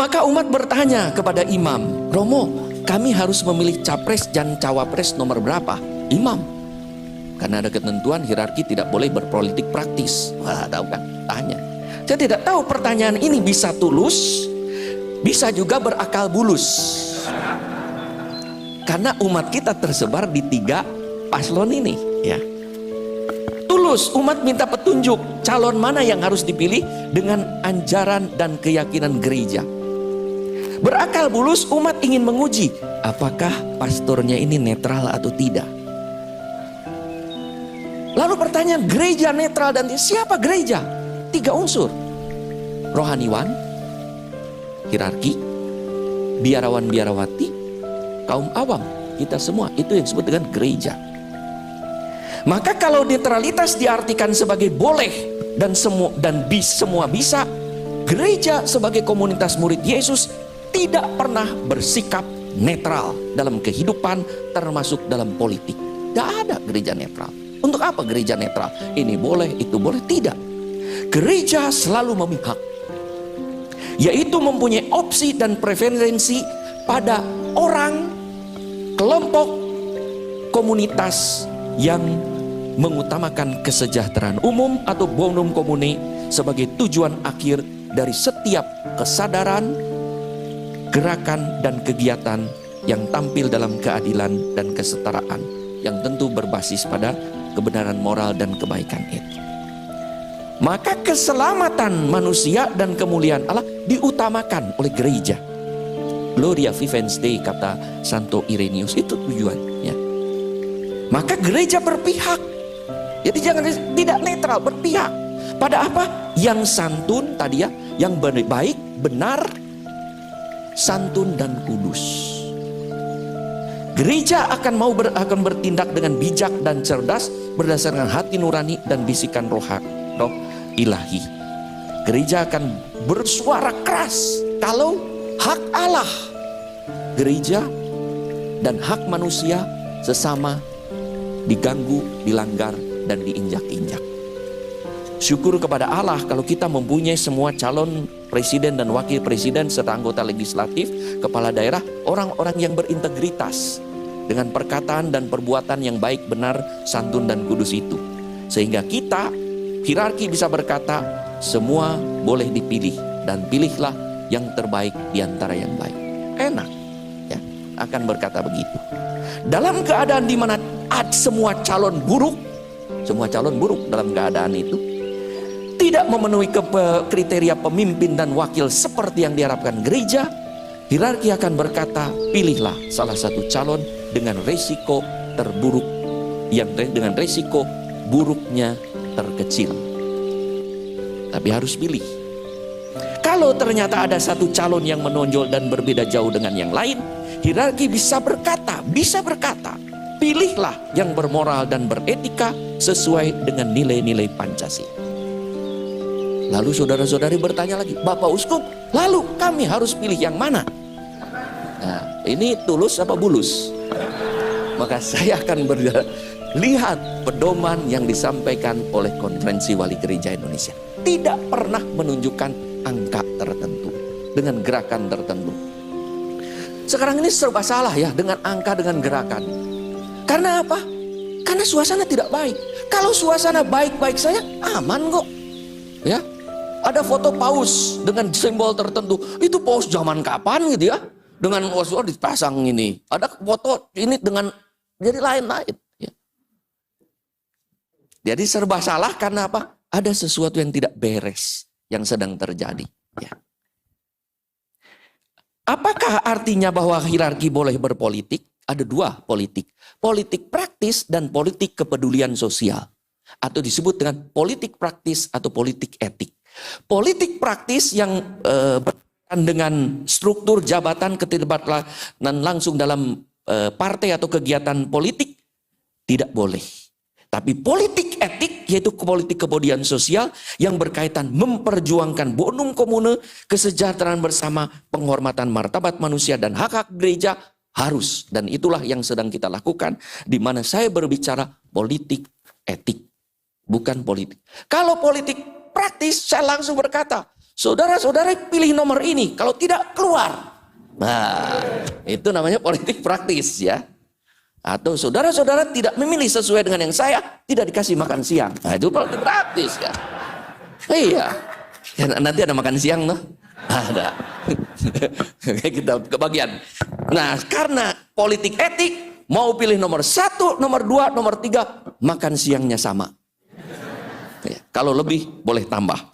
Maka umat bertanya kepada imam, Romo, kami harus memilih capres dan cawapres nomor berapa? Imam, karena ada ketentuan hierarki tidak boleh berpolitik praktis. Wah, tahu kan? Tanya. Saya tidak tahu pertanyaan ini bisa tulus, bisa juga berakal bulus. Karena umat kita tersebar di 3 paslon ini, ya. Tulus, umat minta petunjuk calon mana yang harus dipilih dengan ajaran dan keyakinan gereja. Berakal bulus, umat ingin menguji apakah pastornya ini netral atau tidak. Lalu pertanyaan, gereja netral dan siapa gereja? 3 unsur. Rohaniwan, hierarki, biarawan-biarawati, kaum awam. Kita semua, itu yang disebut dengan gereja. Maka kalau netralitas diartikan sebagai boleh dan semua bisa, gereja sebagai komunitas murid Yesus tidak pernah bersikap netral dalam kehidupan, termasuk dalam politik. Tidak ada gereja netral. Untuk apa gereja netral? Ini boleh, itu boleh. Tidak. Gereja selalu memihak, yaitu mempunyai opsi dan preferensi pada orang, kelompok, komunitas yang mengutamakan kesejahteraan umum atau bonum commune sebagai tujuan akhir dari setiap kesadaran, gerakan, dan kegiatan yang tampil dalam keadilan dan kesetaraan yang tentu berbasis pada kebenaran moral dan kebaikan etik. Maka keselamatan manusia dan kemuliaan Allah diutamakan oleh gereja. Gloria Vivens Dei, kata Santo Irenaeus, itu tujuannya. Maka gereja berpihak. Jadi jangan tidak netral, berpihak pada apa? Yang santun tadi ya, yang baik, benar, santun dan kudus. Gereja akan bertindak dengan bijak dan cerdas berdasarkan hati nurani dan bisikan roh ilahi. Gereja akan bersuara keras kalau hak Allah, gereja, dan hak manusia sesama diganggu, dilanggar, dan diinjak-injak. Syukur kepada Allah kalau kita mempunyai semua calon presiden dan wakil presiden serta anggota legislatif, kepala daerah, orang-orang yang berintegritas dengan perkataan dan perbuatan yang baik, benar, santun, dan kudus itu. Sehingga kita, hierarki, bisa berkata, semua boleh dipilih dan pilihlah yang terbaik di antara yang baik. Enak ya, akan berkata begitu. Dalam keadaan di mana semua calon buruk dalam keadaan itu tidak memenuhi kriteria pemimpin dan wakil seperti yang diharapkan gereja, hierarki akan berkata, pilihlah salah satu calon dengan resiko terburuk, dengan resiko buruknya terkecil. Tapi harus pilih. Kalau ternyata ada satu calon yang menonjol dan berbeda jauh dengan yang lain, hierarki bisa berkata, pilihlah yang bermoral dan beretika sesuai dengan nilai-nilai Pancasila. Lalu saudara-saudari bertanya lagi, Bapak Uskup, lalu kami harus pilih yang mana? Nah, ini tulus apa bulus? Maka saya akan lihat pedoman yang disampaikan oleh Konferensi Wali Gereja Indonesia. Tidak pernah menunjukkan angka tertentu dengan gerakan tertentu. Sekarang ini serba salah ya dengan angka, dengan gerakan. Karena apa? Karena suasana tidak baik. Kalau suasana baik-baik saja, aman kok. Ya, ada foto paus dengan simbol tertentu. Itu paus zaman kapan gitu ya? Dengan dipasang ini. Ada foto ini dengan jadi lain-lain. Ya. Jadi serba salah karena apa? Ada sesuatu yang tidak beres yang sedang terjadi. Ya. Apakah artinya bahwa hierarki boleh berpolitik? Ada 2 politik. Politik praktis dan politik kepedulian sosial. Atau disebut dengan politik praktis atau politik etik. Politik praktis yang berkaitan dengan struktur jabatan, keterlibatan langsung dalam partai atau kegiatan politik tidak boleh. Tapi politik etik, yaitu politik kepedulian sosial yang berkaitan memperjuangkan bonum commune, kesejahteraan bersama, penghormatan martabat manusia dan hak-hak gereja harus. Dan itulah yang sedang kita lakukan, di mana saya berbicara politik etik, bukan politik. Kalau politik praktis, saya langsung berkata, saudara-saudara pilih nomor ini, kalau tidak keluar. Nah, itu namanya politik praktis ya. Atau saudara-saudara tidak memilih sesuai dengan yang saya, tidak dikasih makan siang. Nah, itu politik praktis ya. Iya. Ya, nanti ada makan siang loh. Ada. Kita kebagian. Nah, karena politik etik, mau pilih nomor 1, nomor 2, nomor 3, makan siangnya sama. Ya, kalau lebih boleh tambah.